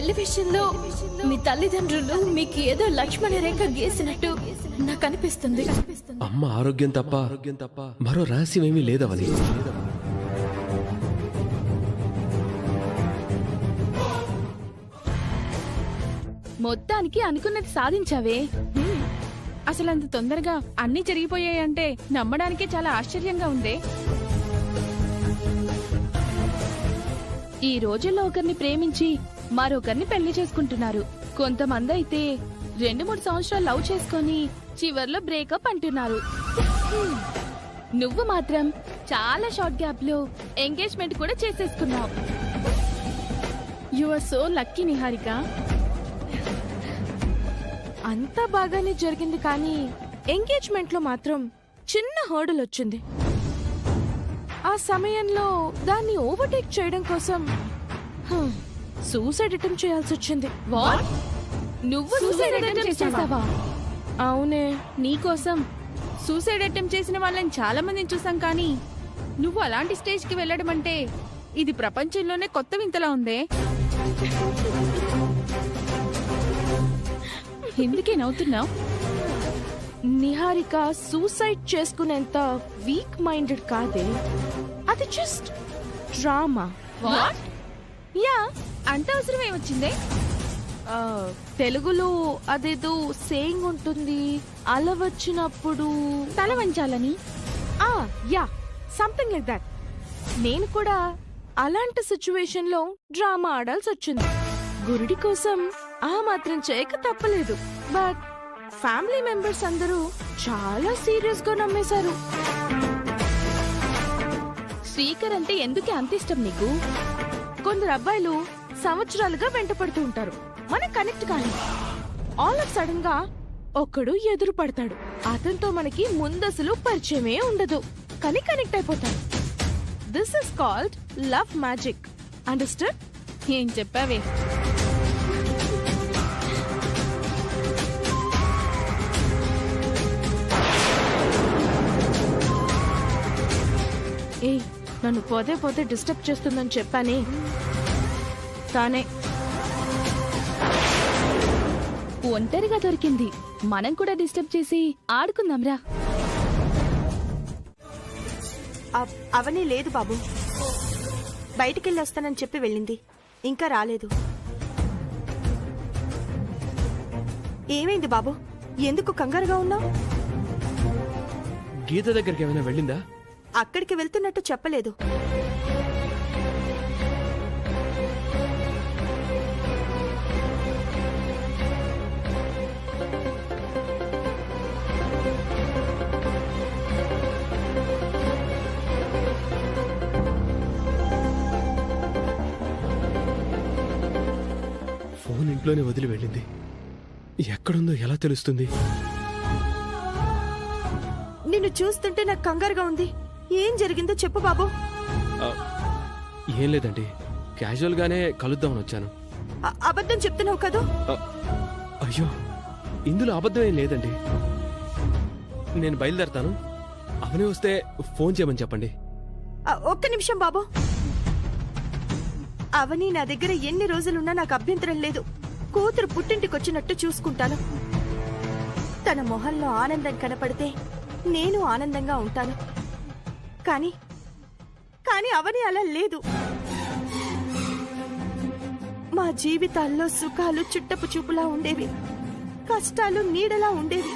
పెళ్లి విషయంలో మీ తల్లిదండ్రులు మీకు ఏదో లక్ష్మణ రేఖ గీసినట్టు నాకు అనిపిస్తుంది. అమ్మ ఆరోగ్యం తప్ప మరో రహస్యం ఏమీ లేదవని. మొత్తానికి అనుకున్నది సాధించావే. అసలు అంత తొందరగా అన్ని జరిగిపోయాయంటే నమ్మడానికే చాలా ఆశ్చర్యంగా ఉందే. ఈ రోజుల్లో ఒకరిని ప్రేమించి మరొకరిని పెళ్లి చేసుకుంటున్నారు. కొంతమంది అయితే 2-3 సంవత్సరాలు లవ్ చేసుకొని చివర్లో బ్రేకప్ అంటున్నారు. నువ్వు మాత్రం చాలా షార్ట్ గ్యాప్ లో ఎంగేజ్మెంట్ కూడా చేసేసుకున్నావు. You are so lucky Niharika. అంతా బాగానే జరిగింది, కానీ ఎంగేజ్మెంట్ లో మాత్రం చిన్న హర్డల్ వచ్చింది. ఆ సమయంలో దాన్ని ఓవర్టేక్ చేయడం కోసం సూసైడ్ అటెంప్ట్ చేయాల్సి వచ్చింది. వాట్? నువ్వు సూసైడ్ అటెంప్ట్ చేసావా? అవునే. నీకోసం సూసైడ్ అటెంప్ట్ చేసిన వాళ్ళని చాలా మందిని చూసాం, కానీ నువ్వు అలాంటి స్టేజ్ కి వెళ్ళడం అంటే ఇది ప్రపంచంలోనే కొత్త వింతలా ఉందే. ఎందుకే నవ్వుతున్నావు? నిహారిక సూసైడ్ చేసుకునేంత వీక్ మైండెడ్ కాదే. అది జస్ట్ డ్రామా. వాట్? యా, అంత అవసరం ఏమొచ్చిందే? తెలుగులో అదేదో సేయింగ్ ఉంటుంది, అల వచ్చినప్పుడు తల వంచాలని. Yeah, something like that. నేను కూడా అలాంటి సిచ్యువేషన్ లో డ్రామా ఆడాల్సి వచ్చింది. గురుడి కోసం ఆ మాత్రం చేయక తప్పలేదు. బట్ ఫ్యామిలీ మెంబర్స్ అందరూ చాలా సీరియస్ గా నమ్మేశారు. శ్రీకర్ అంటే ఎందుకే అంత ఇష్టం నీకు? కొందరు అబ్బాయిలు సంవత్సరాలుగా వెంట పడుతూ ఉంటారు, మన కనెక్ట్ కానీ ఆల్ ఆఫ్ సడన్ గా ఒకడు ఎదురు పడతాడు. అతనితో మనకి ముందసలు పరిచయమే ఉండదు, కానీ కనెక్ట్ అయిపోతాడు. This is called love magic. Understand? ఏం చెప్పావే? ఏ, నన్ను పోతే డిస్టర్బ్ చేస్తుందని చెప్పానే, తానే ఒంటరిగా దొరికింది. మనం కూడా డిస్టర్బ్ చేసి ఆడుకుందాంరా. అవని లేదు బాబు, బయటికెళ్ళి వస్తానని చెప్పి వెళ్ళింది, ఇంకా రాలేదు. ఏమైంది బాబు, ఎందుకు కంగారుగా ఉన్నావు? గీత దగ్గరికి ఏమైనా వెళ్ళిందా? అక్కడికి వెళ్తున్నట్టు చెప్పలేదు. ఫోన్ ఇంట్లోనే వదిలి వెళ్ళింది. ఎక్కడుందో ఎలా తెలుస్తుంది? నిన్ను చూస్తుంటే నాకు కంగారుగా ఉంది. ఏం జరిగిందో చెప్పు బాబు. ఏం లేదండి, క్యాజువల్ గానే కలుద్దామని వచ్చాను. అబద్ధం చెప్తున్నావు కదా? అయ్యో, ఇందులో అబద్ధం ఏం లేదండి. నేను బయలుదేరతాను. అవని వస్తే ఫోన్ చేయమని చెప్పండి. ఒక్క నిమిషం బాబు. అవని నా దగ్గర ఎన్ని రోజులున్నా నాకు అభ్యంతరం లేదు. కూతురు పుట్టింటికొచ్చినట్టు చూసుకుంటాను. తన మొహంలో ఆనందం కనపడితే నేను ఆనందంగా ఉంటాను. కానీ అవని అలా లేదు. మా జీవితాల్లో సుఖాలు చుట్టపు చూపులా ఉండేవి, కష్టాలు నీడలా ఉండేవి.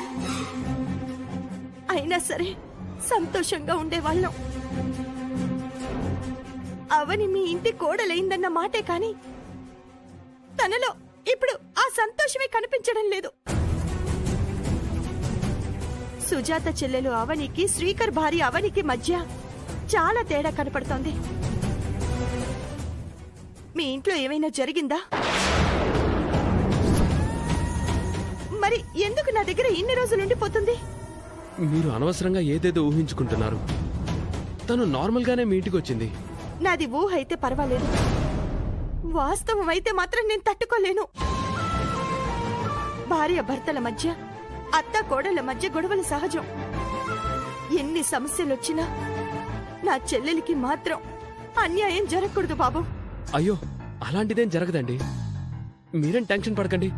అయినా సరే సంతోషంగా ఉండేవాళ్ళం. అవని మీ ఇంటి కోడలైందన్న మాటే కాని తనలో ఇప్పుడు ఆ సంతోషమే కనిపించడం లేదు. సుజాత చెల్లెలు అవనికి, శ్రీకర్ భార్య అవనికి మధ్య చాలా తేడా కనపడుతోంది. మీ ఇంట్లో ఏమైనా జరిగిందా? మరి ఎందుకు నా దగ్గర ఇన్ని రోజులు ఉండిపోతుంది? మీరు అనవసరంగా ఏదేదో ఊహించుకుంటున్నారు. తను నార్మల్ గానే మీ ఇంటికి వచ్చింది. నాది ఊహ అయితే పర్వాలేదు, వాస్తవం అయితే మాత్రం నేను తట్టుకోలేను. భార్య భర్తల మధ్య, అత్త కోడళ్ల మధ్య గొడవలు సహజం. ఎన్ని సమస్యలొచ్చినా నా చెల్లెలికి మాత్రం అన్యాయం జరగకూడదు బాబు. అయ్యో, అలాంటిదేం జరగదండి. మీరేం టెన్షన్ పడకండి.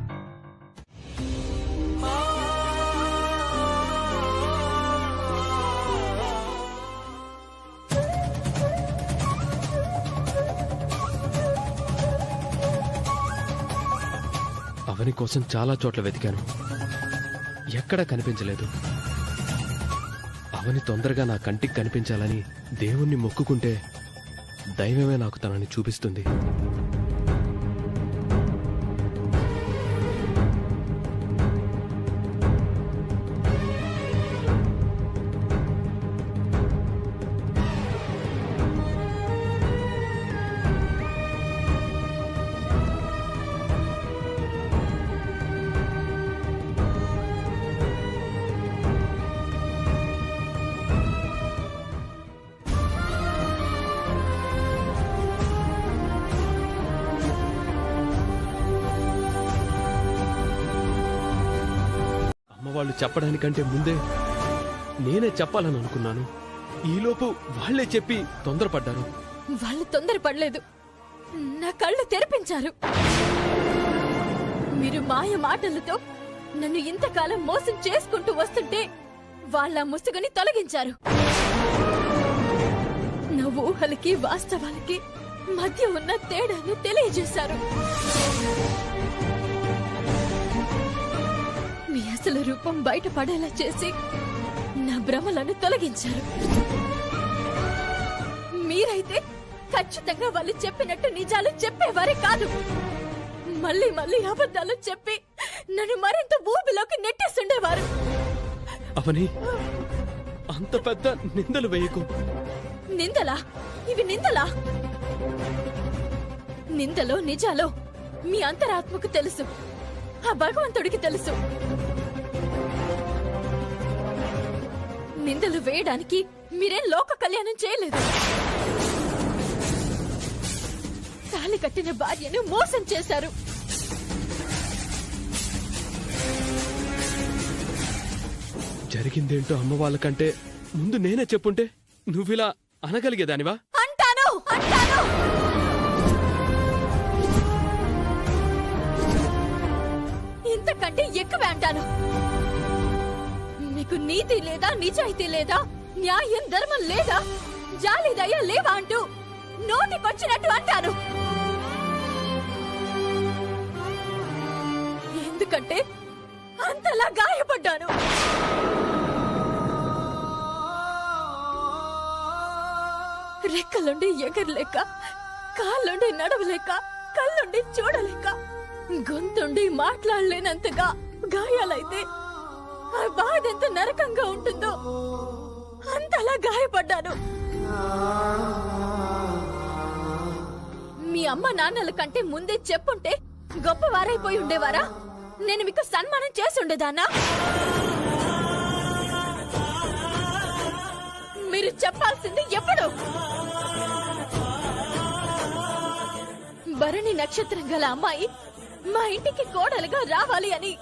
అవని కోసం చాలా చోట్ల వెతికాను, ఎక్కడా కనిపించలేదు. అవని తొందరగా నా కంటికి కనిపించాలని దేవుణ్ణి మొక్కుకుంటే దైవమే నాకు తనని చూపిస్తుంది. వాళ్ళు చెప్పడానికంటే ముందే నేనే చెప్పాలని అనుకున్నాను. ఈలోపు వాళ్లే చెప్పి తొందరపడ్డారు. వాళ్ళు తొందరపడలేదు, నా కళ్ళు తెరిపించారు. మీరు మాయ మాటలతో నన్ను ఇంతకాలం మోసం చేసుకుంటూ వస్తుంటే వాళ్ళ ముసుగుని తొలగించారు. నా ఊహలకి వాస్తవాలకి మధ్య ఉన్న తేడాను తెలియజేశారు. మీ అసలు రూపం బయటపడేలా చేసి నా భ్రమలను తొలగించారు. మీరైతే ఖచ్చితంగా వాళ్ళు చెప్పినట్టు నిజాలు చెప్పేవారే కాదు. మళ్ళీ మళ్ళీ అబద్ధాలు చెప్పి నన్ను మరింత ఊబిలోకి నెట్టేస్తుండేవారు. అవని, అంత పెద్ద నిందలు వేయకు. నిందలా? ఇవి నిందలా? నిందలో నిజాలో మీ అంతరాత్మకు తెలుసు, ఆ భగవంతుడికి తెలుసు. నిందలు వేయడానికి మీరేం లోక కళ్యాణం చేయలేదు. తాళి కట్టిన భార్యను మోసం చేశారు. జరిగిందేంటో అమ్మ వాళ్ళకంటే ముందు నేనే చెప్పుంటే నువ్విలా అనగలిగేదానివా? అంటాను అంటాను. ఇంతకంటే ఎక్కువే అంటాను. మీకు నీతి లేదా, నిజాయితీ లేదా, న్యాయం ధర్మం లేదా, జాలి దయ లేవా అంటూ నోటికొచ్చినట్టు అంటాను. ఎందుకంటే అంతలా గాయపడ్డాను. రెక్కలుండి ఎగరలేక, కాళ్ళుండి నడవలేక, కళ్ళుండి చూడలేక, గొంతుండి మాట్లాడలేనంతగా గాయాలైతే ఆ బాధ ఎంత నరకంగా ఉంటుందో అంతలా గాయపడ్డాను. మీ అమ్మ నాన్నల కంటే ముందే చెప్పుంటే గొప్పవారైపోయి ఉండేవారా? నేను మీకు సన్మానం చేసి ఉండేదానా? మీరు చెప్పాల్సింది ఎప్పుడు? భరణి నక్షత్రం గల అమ్మాయి మా ఇంటికి కోడలుగా రావాలి అని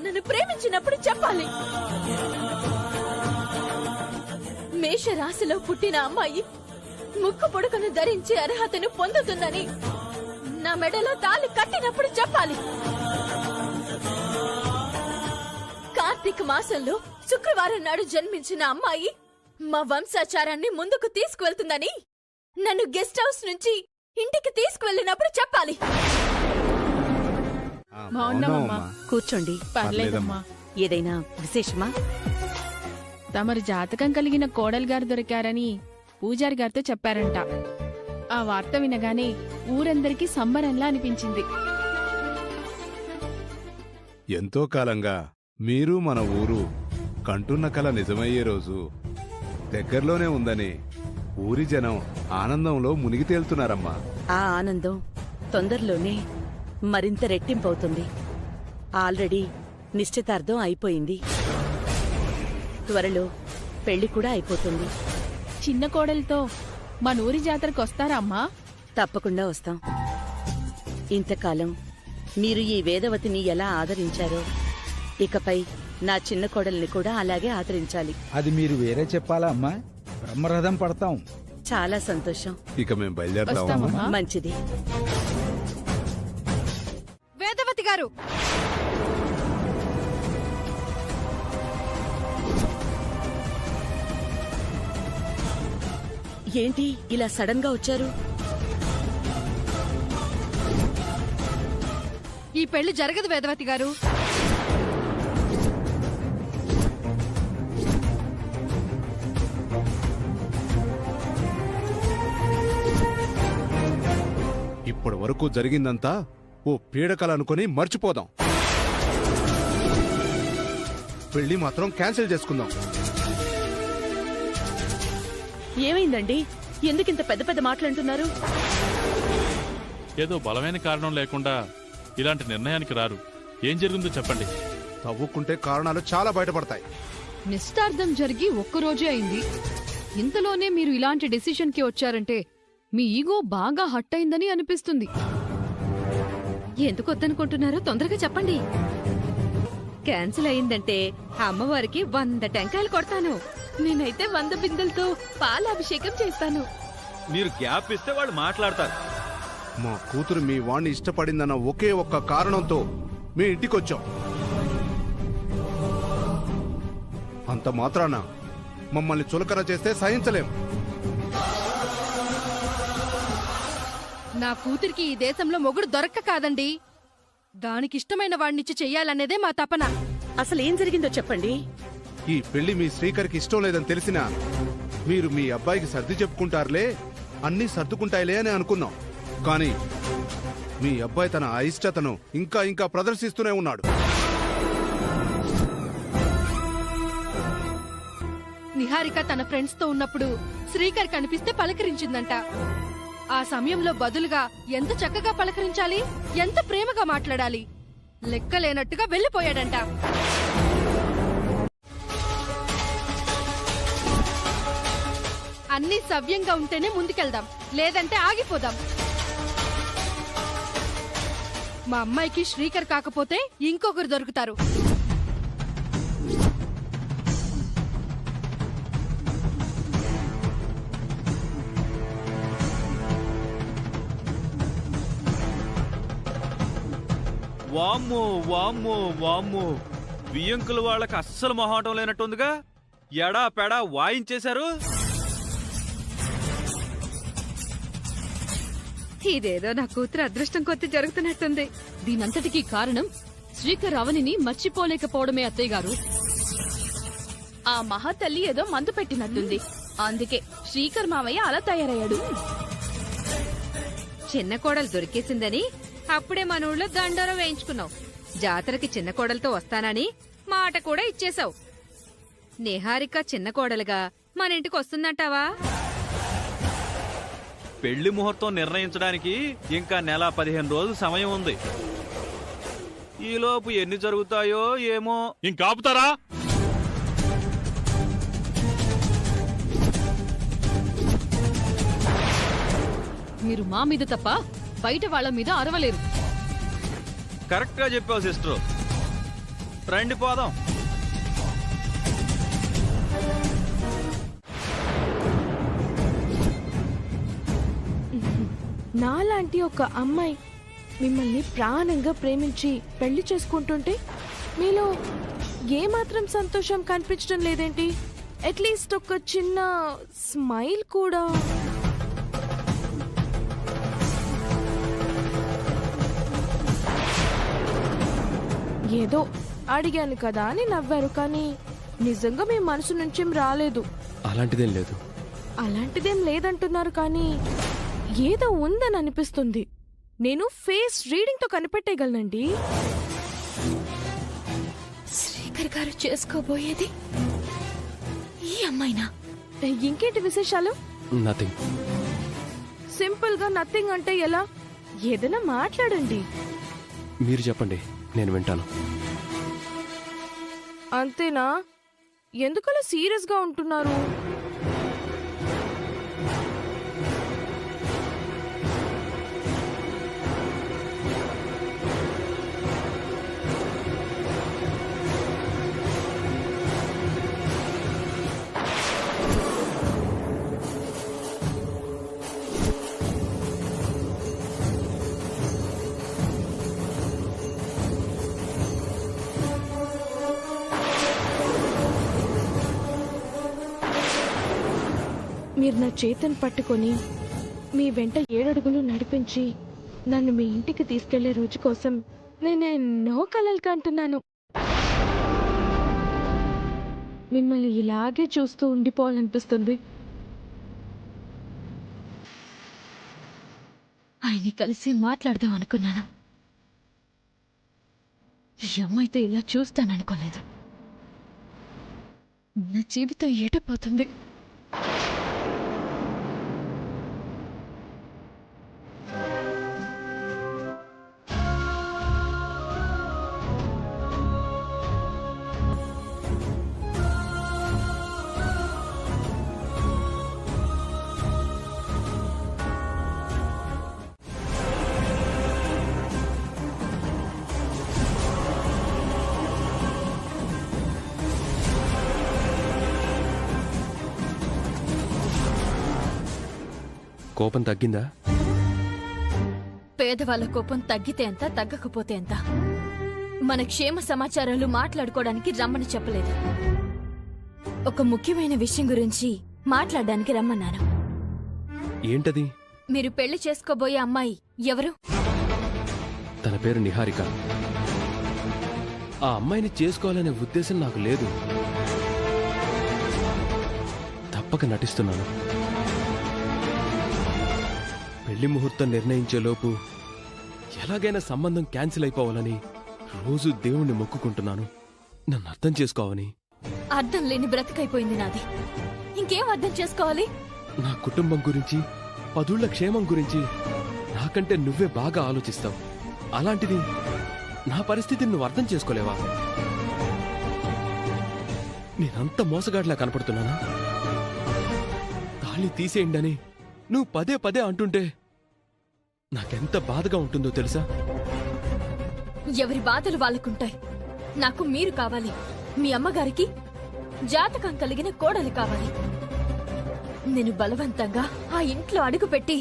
నన్ను ప్రేమించినప్పుడు చెప్పాలి. మేషరాశిలో పుట్టిన అమ్మాయి ముక్కు పొడుకను ధరించే అర్హతను పొందుతుందని నా మెడలో తాళి కట్టినప్పుడు చెప్పాలి. కార్తీక మాసంలో శుక్రవారం నాడు జన్మించిన అమ్మాయి మా వంశాచారాన్ని ముందుకు తీసుకువెళ్తుందని నన్ను గెస్ట్ హౌస్ నుంచి ఇంటికి తీసుకువెళ్ళినప్పుడు చెప్పాలి. బాగున్నామమ్మా. కూర్చోండి. పర్లేదమ్మా. ఏదైనా విశేషమా? తమరి జాతకం కలిగిన కోడలు గారు దొరికారని పూజారి గారితో చెప్పారంట. ఆ వార్త వినగానే ఊరందరికీ సంబరంలా అనిపించింది. ఎంతో కాలంగా మీరు మన ఊరు కంటున్న కల నిజమయ్యే రోజు దగ్గరలోనే ఉందని ఊరి జనం ఆనందంలో మునిగి తేలుతున్నారమ్మా. ఆ ఆనందం తొందరలోనే మరింత రెట్టింపవుతుంది. ఆల్రెడీ నిశ్చితార్థం అయిపోయింది. త్వరలో పెళ్లి కూడా అయిపోతుంది. చిన్న కోడలతో మనూరి జాతరకు వస్తారా అమ్మా? తప్పకుండా వస్తాం. ఇంతకాలం మీరు ఈ వేదవతిని ఎలా ఆదరించారో ఇకపై నా చిన్న కోడల్ని కూడా అలాగే ఆదరించాలి. అది మీరు వేరే చెప్పాలా అమ్మా? బ్రహ్మరథం పడతాం. చాలా సంతోషం. ఇక మేము బయలుదేరుతామమ్మా. వస్తామమ్మా. మంచిది. వేద వేదవతి గారు. ఏంటి ఇలా సడన్ గా వచ్చారు? ఈ పెళ్లి జరగదు వేదవతి గారు. ఇప్పటి వరకు జరిగిందంతా ఓ పీడకల అనుకుని మర్చిపోదాం. పెళ్లి మాత్రం క్యాన్సిల్ చేసుకుందాం. ఏమైందండి? ఎందుకింత పెద్ద పెద్ద మాటలంటున్నారు? ఏదో బలమైన కారణం లేకుండా ఇలాంటి నిర్ణయానికి రారు. ఏం జరిగిందో చెప్పండి. తవ్వుకుంటే కారణాలు చాలా బయటపడతాయి. నిశ్చితార్థం జరిగి ఒక్కరోజే అయింది. ఇంతలోనే మీరు ఇలాంటి డెసిషన్ కి వచ్చారంటే మీ ఈగో బాగా హట్ అయిందని అనిపిస్తుంది. ఎందుకు వద్దనుకుంటున్నారో తొందరగా చెప్పండి. క్యాన్సిల్ అయిందంటే అమ్మవారికి 100 టెంకాయలు కొడతాను. నేనైతే 100 బిందెలతో పాలాభిషేకం చేస్తాను. మీరు గ్యాప్ ఇస్తే వాళ్ళు మాట్లాడతారు. మా కూతురు మీ వాణ్ణి ఇష్టపడిందన్న ఒకే ఒక్క కారణంతో మీ ఇంటికొచ్చాం. అంత మాత్రాన మమ్మల్ని చులకన చేస్తే సహించలేం. నా కూతురికి ఈ దేశంలో మొగుడు దొరక్క కాదండి, దానికిష్టమైన వాడినిచ్చి చెయ్యాలనేదే మా తపన. అసలు ఏం జరిగిందో చెప్పండి. ఈ పెళ్లి మీ శ్రీకర్కి ఇష్టం లేదని తెలిసినా మీరు మీ అబ్బాయికి సర్ది చెప్పుకుంటారులే, అన్నీ సర్దుకుంటాయిలే అని అనుకున్నాం. కానీ మీ అబ్బాయి తన అయిష్టతను ఇంకా ఇంకా ప్రదర్శిస్తూనే ఉన్నాడు. నిహారిక తన ఫ్రెండ్స్ తో ఉన్నప్పుడు శ్రీకర్ కనిపిస్తే పలకరించిందంట. ఆ సమయంలో బదులుగా ఎంత చక్కగా పలకరించాలి, ఎంత ప్రేమగా మాట్లాడాలి, లెక్కలేనట్టుగా వెళ్లిపోయాడంట. అన్నీ సవ్యంగా ఉంటేనే ముందుకెళ్దాం, లేదంటే ఆగిపోదాం. మా అమ్మాయికి శ్రీకర్ కాకపోతే ఇంకొకరు దొరుకుతారు. వామ్మో వామ్మో వామ్మో, బియ్యంకుల వాళ్ళకి అస్సలు మొహాటం లేనట్టుందిగా. ఎడా పెడా వాయించేశారు. ఇదేదో నా కూతురు అదృష్టం కొద్ది జరుగుతున్నట్టుంది. దీనంతటికీ కారణం శ్రీకర్ అవనిని మర్చిపోలేకపోవడమే అత్తయ్య గారు. ఆ మహాతల్లి ఏదో మందు పెట్టినట్టుంది. అందుకే శ్రీకర్ మావయ్య అలా తయారయ్యాడు. చిన్న కోడలు దొరికేసిందని అప్పుడే మన ఊళ్ళో దండోరం వేయించుకున్నావు. జాతరకి చిన్న కోడలతో వస్తానని మాట కూడా ఇచ్చేశావు. నిహారిక చిన్న కోడలుగా మన ఇంటికి వస్తుందంటావా? పెళ్లి ముహూర్తం నిర్ణయించడానికి ఇంకా నెల 15 రోజులు సమయం ఉంది. ఈలోపు ఎన్ని జరుగుతాయో ఏమో. ఇంకాపుతారా? మీరు మా మీద తప్ప బయట వాళ్ళ మీద అరవలేరు. కరెక్ట్ గా చెప్పావు సిస్టర్. రండి పోదాం. నాలాంటి ఒక అమ్మాయి మిమ్మల్ని ప్రాణంగా ప్రేమించి పెళ్లి చేసుకుంటుంటే మీలో ఏమాత్రం సంతోషం కనిపించడం లేదేంటి? అట్లీస్ట్ ఒక చిన్న స్మైల్ కూడా. ఏదో అడిగాను కదా అని నవ్వారు, కానీ నిజంగా మీ మనసు నుంచేం రాలేదు. అలాంటిదేం లేదు. అలాంటిదేం లేదంటున్నారు, కానీ ఏదో ఉందని అనిపిస్తుంది. నేను ఫేస్ రీడింగ్ తో కనిపెట్టేయగలనండి. శ్రీకర్ గారు చేసుకోబోయేది ఈ అమ్మాయినా? ఇంకేంటి విశేషాలు? నథింగ్. సింపుల్ గా నథింగ్ అంటే ఎలా? ఏదైనా మాట్లాడండి. మీరు చెప్పండి, నేను వింటాను. అంతేనా? ఎందుకలా సీరియస్ గా ఉంటున్నారు? మీరు నా చేతిని పట్టుకొని మీ వెంట 7 అడుగులు నడిపించి నన్ను మీ ఇంటికి తీసుకెళ్లే రోజు కోసం నేను ఎన్నో కలలు కంటున్నాను. మిమ్మల్ని ఇలాగే చూస్తూ ఉండిపోవాలనిపిస్తుంది. ఆయన్ని కలిసి మాట్లాడదాం అనుకున్నాను. ఈ అమ్మాయితో ఇలా చూస్తాననుకోలేదు. నా జీవితం ఎటపోతుంది. కోపం తగ్గిందా? పేదవాళ్ళ కోపం తగ్గితే ఎంత, తగ్గకపోతే ఎంత? మన క్షేమ సమాచారాలు మాట్లాడుకోవడానికి రమ్మని చెప్పలేదు. ఒక ముఖ్యమైన విషయం గురించి మాట్లాడడానికి రమ్మన్నాను. ఏంటది? మీరు పెళ్లి చేసుకోబోయే అమ్మాయి ఎవరు? తన పేరు నిహారిక. ఆ అమ్మాయిని చేసుకోవాలనే ఉద్దేశం నాకు లేదు. తప్పక నటిస్తున్నాను. పెళ్లి ముహూర్తం నిర్ణయించేలోపు ఎలాగైనా సంబంధం క్యాన్సిల్ అయిపోవాలని రోజు దేవుణ్ణి మొక్కుకుంటున్నాను. నన్ను అర్థం చేసుకోవని. అర్థం లేని బ్రతకైపోయింది నాది. ఇంకేం అర్థం చేసుకోవాలి? నా కుటుంబం గురించి, పదుళ్ల క్షేమం గురించి నాకంటే నువ్వే బాగా ఆలోచిస్తావు. అలాంటిది నా పరిస్థితిని నువ్వు అర్థం చేసుకోలేవా? నేనంత మోసగాడిలా కనపడుతున్నానా? తాళి తీసేయండని నువ్వు పదే పదే అంటుంటే నాకెంత బాధగా ఉంటుందో తెలుసా? ఎవరి బాధలు వాళ్ళకుంటాయి. నాకు మీరు కావాలి. మీ అమ్మగారికి జాతకం కలిగిన కోడలు కావాలి. నేను బలవంతంగా ఆ ఇంట్లో అడుగుపెట్టి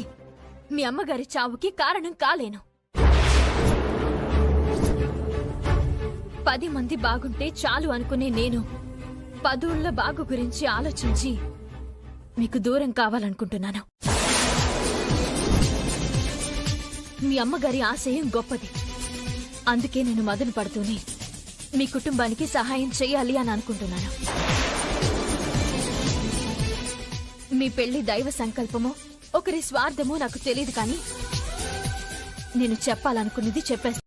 మీ అమ్మగారి చావుకి కారణం కాలేను. 10 మంది బాగుంటే చాలు అనుకునే నేను 10 బాగు గురించి ఆలోచించి మీకు దూరం కావాలనుకుంటున్నాను. మీ అమ్మగారి ఆశయం గొప్పది. అందుకే నేను మదన పడుతూనే మీ కుటుంబానికి సహాయం చేయాలి అని అనుకుంటున్నాను. మీ పెళ్లి దైవ సంకల్పమో ఒకరి స్వార్థమో నాకు తెలియదు, కానీ నేను చెప్పాలనుకున్నది చెప్పేస్తాను.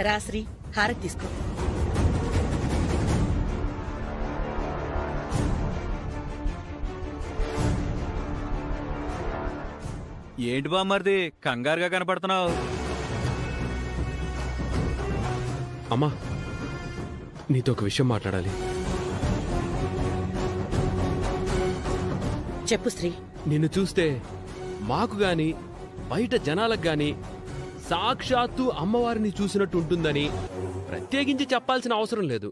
రాశ్రీ, హారతి తీసుకో. ఏంటి బామ్మర్ది కంగారుగా కనపడుతున్నావు? అమ్మా, నీతో ఒక విషయం మాట్లాడాలి. చెప్పు శ్రీ. నిన్ను చూస్తే మాకు గాని బయట జనాలకు గాని సాక్షాత్తు అమ్మవారిని చూసినట్టు ఉంటుందని ప్రత్యేకించి చెప్పాల్సిన అవసరం లేదు.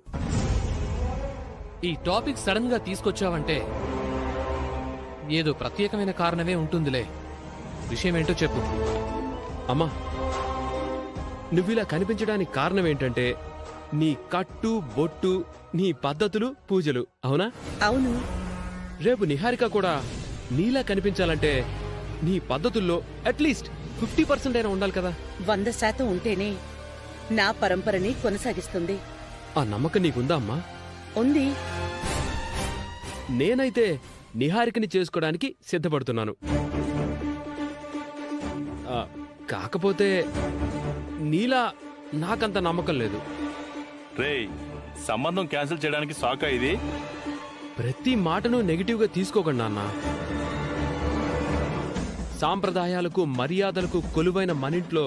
ఈ టాపిక్ సడన్ గా తీసుకొచ్చావంటే ఏదో ప్రత్యేకమైన కారణమే ఉంటుందిలే. విషయం ఏంటో చెప్పు. అమ్మా, నువ్విలా కనిపించడానికి కారణం ఏంటంటే నీ కట్టు, బొట్టు, నీ పద్ధతులు, పూజలు. అవునా? అవును. రేపు నిహారిక కూడా నీలా కనిపించాలంటే నీ పద్ధతుల్లో అట్లీస్ట్ 50% అయినా ఉండాలి కదా. 100% ఉంటేనే నా పరంపరని కొనసాగిస్తుంది. ఆ నమ్మకం నీకుందా అమ్మా? ఉంది. నేనైతే నిహారికని చేసుకోవడానికి సిద్ధపడుతున్నాను. కాకపోతే నీలా నాకంత నమ్మకం లేదు. రేయ్, సంబంధం క్యాన్సిల్ చేయడానికి సాకా ఇది? ప్రతి మాటను నెగిటివ్గా తీసుకోకండి అన్న. సాంప్రదాయాలకు, మర్యాదలకు కొలువైన మనింట్లో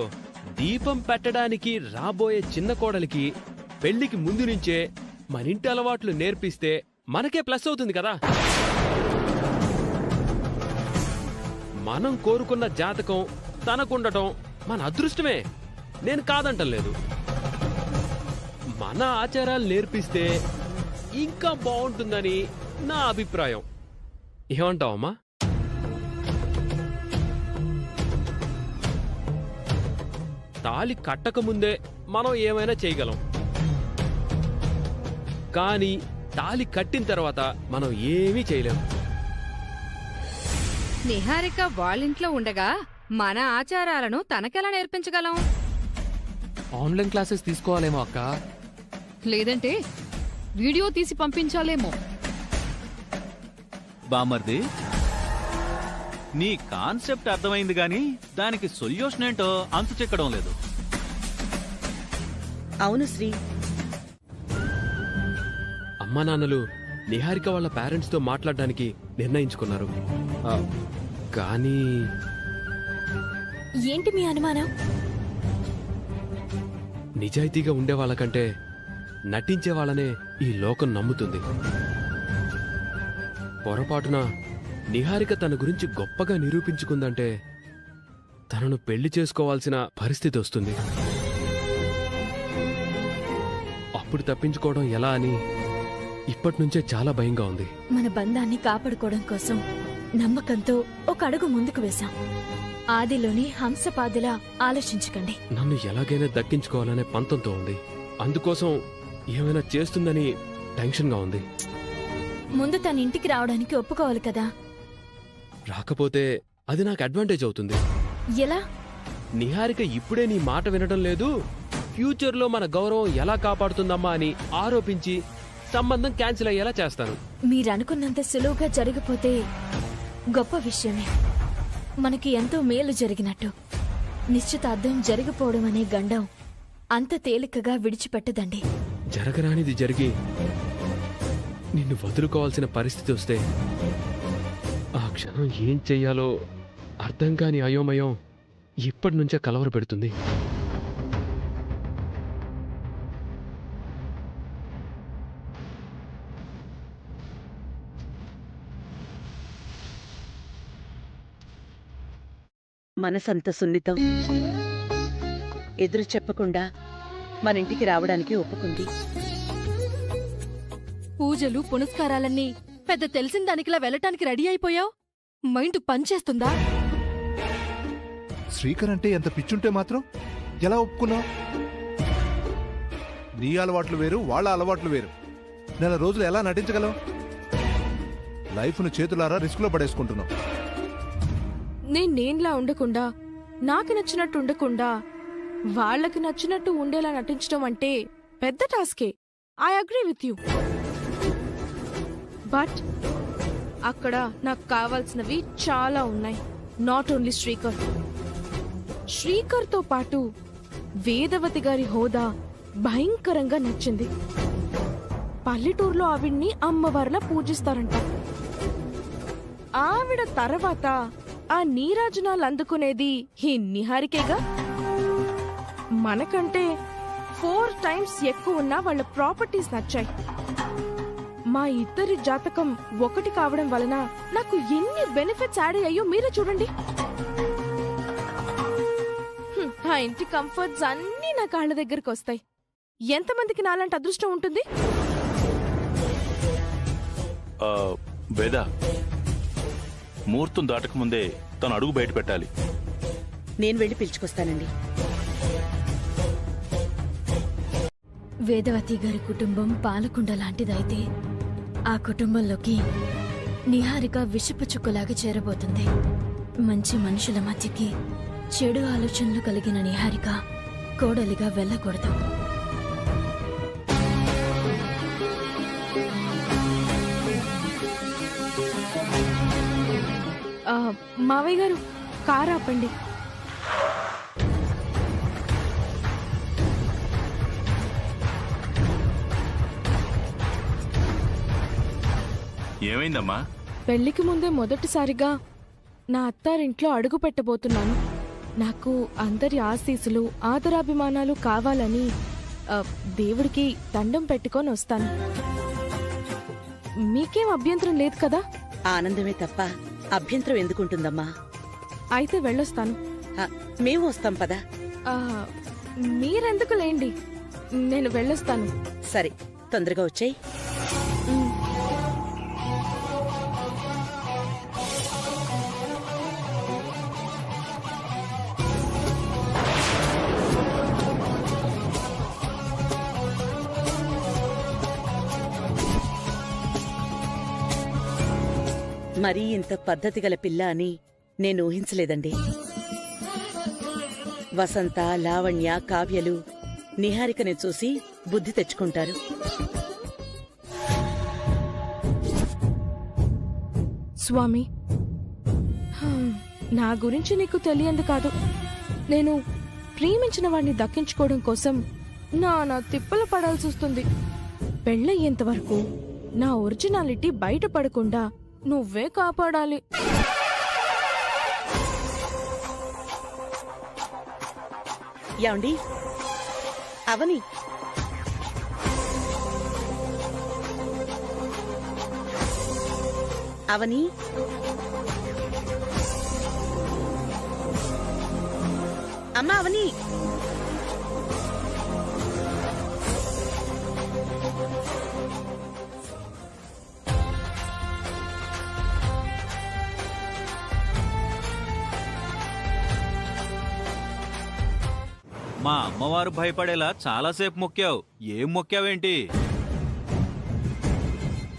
దీపం పెట్టడానికి రాబోయే చిన్న కోడలికి పెళ్లికి ముందు నుంచే మనింటి అలవాట్లు నేర్పిస్తే మనకే ప్లస్ అవుతుంది కదా. మనం కోరుకున్న జాతకం తనకుండటం మన అదృష్టమే. నేను కాదంటం లేదు. మన ఆచారాలు నేర్పిస్తే ఇంకా బాగుంటుందని నా అభిప్రాయం. ఏమంటావమ్మా? తాళి కట్టకముందే మనం ఏమైనా చేయగలం, కానీ తాళి కట్టిన తర్వాత మనం ఏమీ చేయలేం. నిహారిక వాళ్ళింట్లో ఉండగా మన ఆచారాలను తనకెలా నేర్పించగలం? ఆన్లైన్ క్లాసెస్ తీసుకోవాలేమో అక్క. లేదంటే వీడియో తీసి పంపించాలేమో. బామర్ది, నీ కాన్సెప్ట్ అర్థమైంది గాని దానికి సొల్యూషన్ ఏంటో అంతు చిక్కడం లేదు. అవును శ్రీ, అమ్మా నాన్నలు నిహారిక వాళ్ళ పేరెంట్స్ తో మాట్లాడడానికి నిర్ణయించుకున్నారు. కానీ ఏంటి మీ అనుమానం? నిజాయితీగా ఉండే వాళ్ళకంటే నటించే వాళ్ళనే ఈ లోకం నమ్ముతుంది. పొరపాటున నిహారిక తన గురించి గొప్పగా నిరూపించుకుందంటే తనను పెళ్లి చేసుకోవాల్సిన పరిస్థితి వస్తుంది. అప్పుడు తప్పించుకోవడం ఎలా అని ఇప్పటినుంచే చాలా భయంగా ఉంది. మన బంధాన్ని కాపాడుకోవడం కోసం నమ్మకంతో ఒక అడుగు ముందుకు వేశాం. ఆదిలోని హంసపాదిలా ఆలోచించకండి. నన్ను ఎలాగైనా దక్కించుకోవాలనే పంతంతో ఉంది. అందుకోసం ఏమైనా చేస్తుందని టెన్షన్గా ఉంది. ముందు తన ఇంటికి రావడానికి ఒప్పుకోవాలి కదా. రాకపోతే అది నాకు అడ్వాంటేజ్ అవుతుంది. ఎలా? నిహారిక ఇప్పుడే నీ మాట వినడం లేదు, ఫ్యూచర్లో మన గౌరవం ఎలా కాపాడుతుందమ్మా అని ఆరోపించి సంబంధం క్యాన్సిల్ అయ్యేలా చేస్తాను. మీరనుకున్నంత సులువుగా జరిగిపోతే గొప్ప విషయమే. మనకి ఎంతో మేలు జరిగినట్టు. నిశ్చితార్థం జరిగిపోవడం అనే గండం అంత తేలికగా విడిచిపెట్టదండి. జరగరానిది జరిగి నిన్ను వదులుకోవాల్సిన పరిస్థితి వస్తే ఆ క్షణం ఏం చెయ్యాలో అర్థం కాని అయోమయం ఇప్పటి నుంచే కలవర పెడుతుంది. మనసంత సున్నితం. ఎదురు చెప్పకుండా మన ఇంటికి రావడానికి ఒప్పుకుంది. పూజలు పునస్కారాలన్నీ పెద్ద తెలిసిన దానికిలా వెళ్ళటానికి రెడీ అయిపోయావు. మైండ్ పనిచేస్తుందా? శ్రీకర్ అంటే ఎంత పిచ్చుంటే మాత్రం ఎలా ఒప్పుకున్నావు? నీ అలవాట్లు వేరు, వాళ్ళ అలవాట్లు వేరు. నెల రోజులు ఎలా నటించగలవు? లైఫ్ను చేతులారా రిస్క్లో పడేసుకుంటున్నావు. నేనేంలా ఉండకుండా, నాకు నచ్చినట్టు ఉండకుండా, వాళ్ళకి నచ్చినట్టు ఉండేలా నటించడం అంటే పెద్ద టాస్కే. I agree with you. But అక్కడ నాకు కావాల్సినవి చాలా ఉన్నాయి. Not only Srikar. శ్రీకర్తో పాటు వేదవతి గారి హోదా భయంకరంగా నచ్చింది. పల్లెటూరులో ఆవిడ్ని అమ్మవారిలా పూజిస్తారంట. ఆవిడ తర్వాత ఆ నీరాజనాలు అందుకునేది ఈ నిహారికేగా. మనకంటే 4 times ఎక్కువ ఉన్న వాళ్ళ ప్రాపర్టీస్ నచ్చాయి. మా ఇద్దరి జాతకం ఒకటి కావడం వలన నాకు ఎన్ని బెనిఫిట్స్ యాడ్ అయ్యాయో మీరే చూడండి. ఆ ఇంటి కంఫర్ట్స్ అన్నీ నా కాళ్ళ దగ్గరకు వస్తాయి. ఎంతమందికి నాలాంటి అదృష్టం ఉంటుంది? వేద, ముహూర్తం దాటకముందే తను అడుగు బయట పెట్టాలి. నేను వెళ్ళి పిలుచుకొస్తానండి. వేదవతి గారి కుటుంబం పాలకుండ లాంటిదైతే ఆ కుటుంబంలోకి నిహారిక విషపు చుక్కలాగా చేరబోతుంది. మంచి మనుషుల మధ్యకి చెడు ఆలోచనలు కలిగిన నిహారిక కోడలిగా వెళ్ళకూడదు. మావయ్య గారు, కారు ఆపండి. ఏమైందమ్మా? పెళ్లికి ముందే మొదటిసారిగా నా అత్తారింట్లో అడుగు పెట్టబోతున్నాను. నాకు అందరి ఆశీస్సులు, ఆదరాభిమానాలు కావాలని దేవుడికి దండం పెట్టుకొని వస్తాను. మీకేం అభ్యంతరం లేదు కదా? ఆనందమే తప్ప అభ్యంతరం ఎందుకుంటుందమ్మా? అయితే వెళ్ళొస్తాను. మేము వస్తాం పదా. మీరెందుకు లేండి, నేను వెళ్ళొస్తాను. సరే, తొందరగా వచ్చేయ్. మరీ ఇంత పద్ధతి గల పిల్ల అని నేను ఊహించలేదండి. వసంత, లావణ్య, కావ్యలు నిహారికని చూసి బుద్ధి తెచ్చుకుంటారు. స్వామి, నా గురించి నీకు తెలియంది కాదు. నేను ప్రేమించిన వాడిని దక్కించుకోవడం కోసం నా తిప్పలు పడాల్సి వస్తుంది. పెళ్ళయ్యేంత వరకు నా ఒరిజినాలిటీ బయటపడకుండా నువ్వే కాపాడాలి. యాండి అవని, అవని, అమ్మా అవని, మా అమ్మవారు భయపడేలా చాలాసేపు మొక్కావు. ఏం మొక్కావేంటి?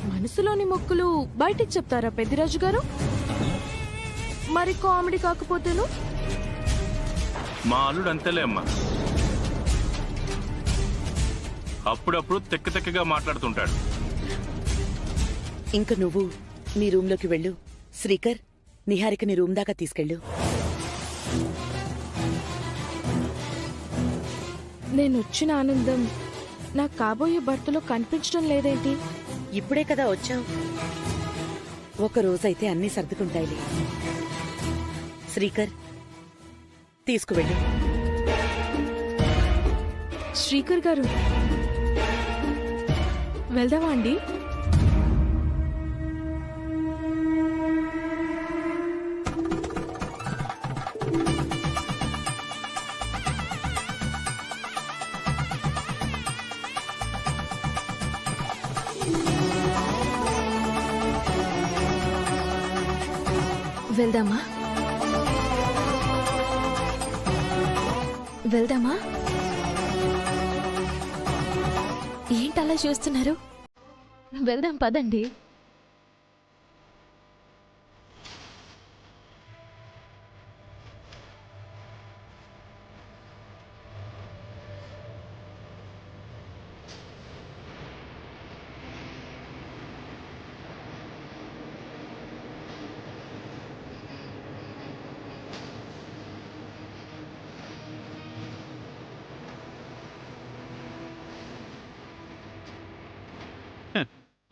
మనసులోని మొక్కులు బయటికి చెప్తారా పెద్దిరాజు గారు? మరి కామెడీ కాకపోతేను? మా అల్లుడు అంతేలే అమ్మా, అప్పుడప్పుడు తెక్కగా మాట్లాడుతుంటాడు. ఇంక నువ్వు నీ రూంలోకి వెళ్ళు. శ్రీకర్, నిహారికని రూమ్ దాకా తీసుకెళ్ళు. నేనొచ్చిన ఆనందం నా కాబోయే భర్తలో కనిపించడం లేదేంటి? ఇప్పుడే కదా వచ్చావు. ఒక రోజైతే అన్నీ సర్దుకుంటాయిలే. శ్రీకర్, తీసుకువెళ్ళు. శ్రీకర్ గారు, వెళ్దామా అండి? వెళ్దామా? వెళ్దామా? ఏంటలా చూస్తున్నారు? వెళ్దాం పదండి.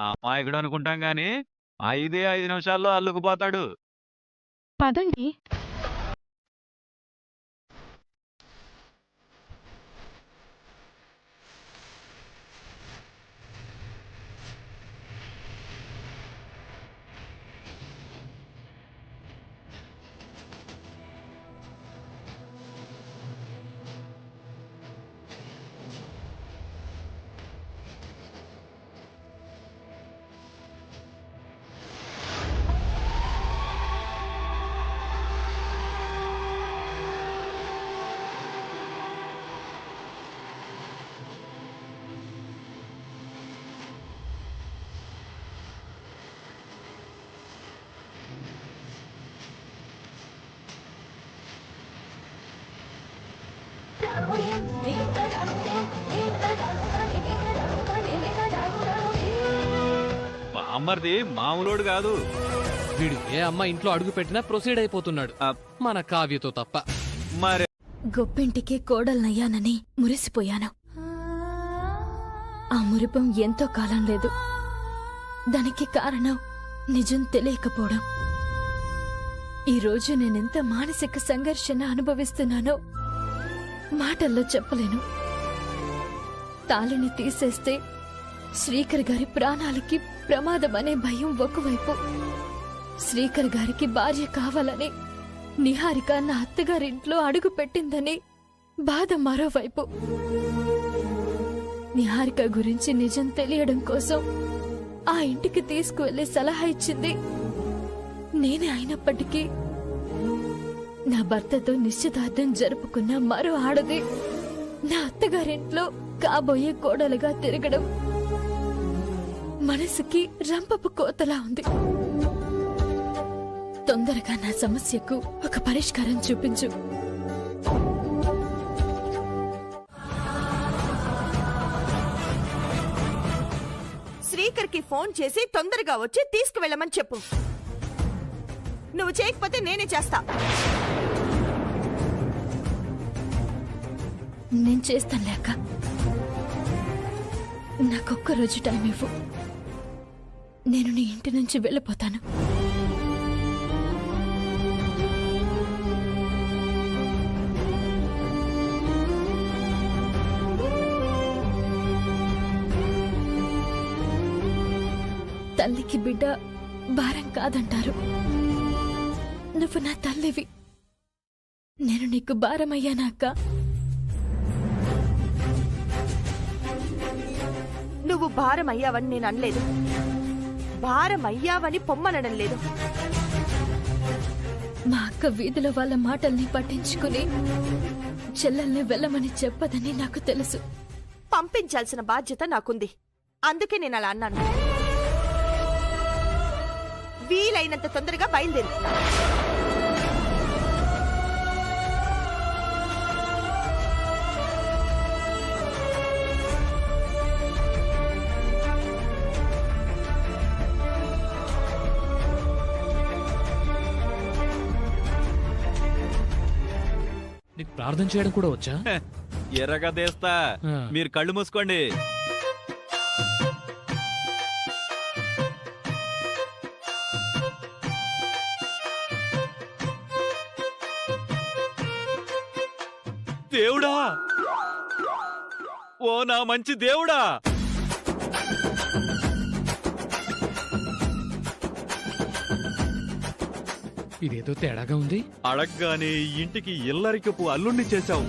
అమాయకుడు అనుకుంటాం గాని 5 నిమిషాల్లో అల్లుకుపోతాడు. పదండి. బామ్మర్ది మామూలోడు కాదు. వీడు ఏ అమ్మ ఇంట్లో అడుగు పెట్టినా ప్రొసీడ్ అయిపోతున్నాడు, మన కావ్యతో తప్ప. మరే గొప్పింటికి కోడల్నయ్యానని మురిసిపోయాను. ఆ మురిపం ఎంతో కాలం లేదు. దానికి కారణం నిజం తెలియకపోవడం. ఈరోజు నేనెంత మానసిక సంఘర్షణ అనుభవిస్తున్నానో మాటల్లో చెప్పలేను. తాళిని తీసేస్తే శ్రీకర్ గారి ప్రాణాలకి ప్రమాదమనే భయం ఒకవైపు, శ్రీకర్ గారికి భార్య కావాలని నిహారిక నా అత్తగారింట్లో అడుగు పెట్టిందని బాధ మరోవైపు. నిహారిక గురించి నిజం తెలియడం కోసం ఆ ఇంటికి తీసుకువెళ్లి సలహా ఇచ్చింది నేనే అయినప్పటికీ నా భర్తతో నిశ్చితార్థం జరుపుకున్న మరో ఆడది నా అత్తగారింట్లో కాబోయే కోడలుగా తిరగడం మనసుకి రంపపు కోతలా ఉంది. తొందరగా నా సమస్యకు ఒక పరిష్కారం చూపించు. శ్రీకర్కి ఫోన్ చేసి తొందరగా వచ్చి తీసుకువెళ్ళమని చెప్పు. నువ్వు చేయకపోతే నేనే చేస్తా. నేను చేస్తాను లేక నాకొక్క రోజు టైం ఇవ్వు. నేను నీ ఇంటి నుంచి వెళ్ళిపోతాను. తల్లికి బిడ్డ భారం కాదంటారు. నువ్వు నా తల్లివి. నేను నీకు భారమయ్యానా అక్క? నువ్వు భారం అయ్యావని నేను అనలేదు. భారం అయ్యావని పొమ్మనడం లేదు. మా అక్క వీధిలో వాళ్ళ మాటల్ని పట్టించుకుని చెల్లెల్ని వెళ్ళమని చెప్పదని నాకు తెలుసు. పంపించాల్సిన బాధ్యత నాకుంది. అందుకే నేను అలా అన్నాను. వీలైనంత తొందరగా బయలుదేరు. నీకు ప్రార్థన చేయడం కూడా వచ్చా? ఎర్రగా దేస్తా. మీరు కళ్ళు మూసుకోండి. దేవుడా, ఓ నా మంచి దేవుడా, ఇదేదో తేడాగా ఉంది. అడగ్గానే ఇంటికి ఇల్లరికపు అల్లుణ్ణి చేశావు.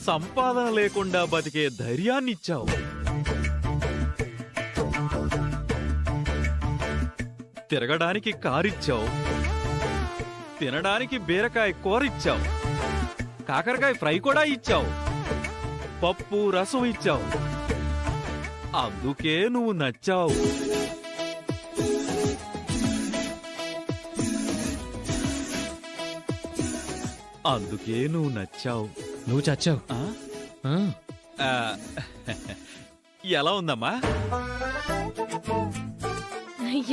సంపాదన లేకుండా బతికే ధైర్యాన్నిచ్చావు. తిరగడానికి కారిచ్చావు. తినడానికి బీరకాయ కూరిచ్చావు. కాకరకాయ ఫ్రై కూడా ఇచ్చావు. పప్పు రసం ఇచ్చావు. అందుకే నువ్వు నచ్చావు. అందుకే నువ్వు నచ్చావు. నువ్వు చచ్చావు. ఎలా ఉందమ్మా?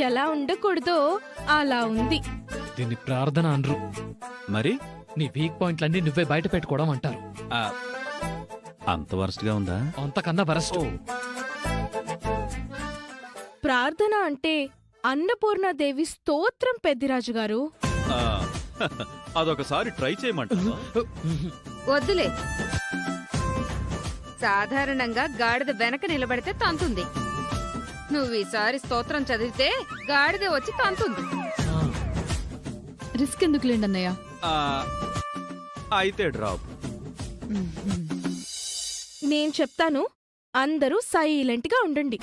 ఎలా ఉండకూడదో అలా ఉంది. దీన్ని ప్రార్థన అనరు. మరి నీ వీక్ పాయింట్లన్నీ నువ్వే బయట పెట్టుకోవడం అంటారు. అంత వరస్ట్ గా ఉందా? అంతకన్నా వరస్ట్. ప్రార్థన అంటే అన్నపూర్ణాదేవి స్తోత్రం పెద్దిరాజు గారు. అదొకసారి ట్రై చేయమంటావా? వద్దులే. సాధారణంగా గాడిద వెనక నిలబడితే తంతుంది. నువ్వు ఈసారి స్తోత్రం చదివితే గాడిద వచ్చి తంతుంది. రిస్క్ ఎందుకులేండి అన్నయ్య. అయితే డ్రాప్. నేను చెప్తాను, అందరూ సైలెంట్ గా ఉండండి.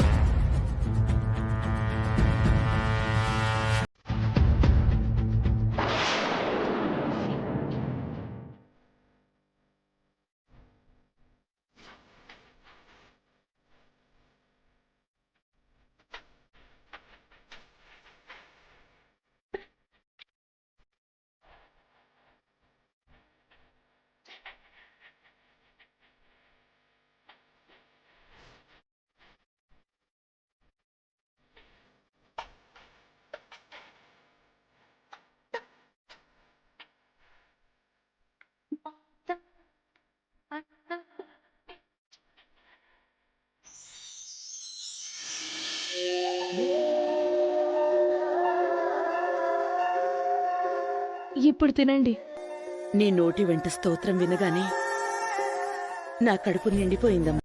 ఇప్పుడు తినండి. నీ నోటి వెంట స్తోత్రం వినగానే నా కడుపు నిండిపోయిందమ్మా.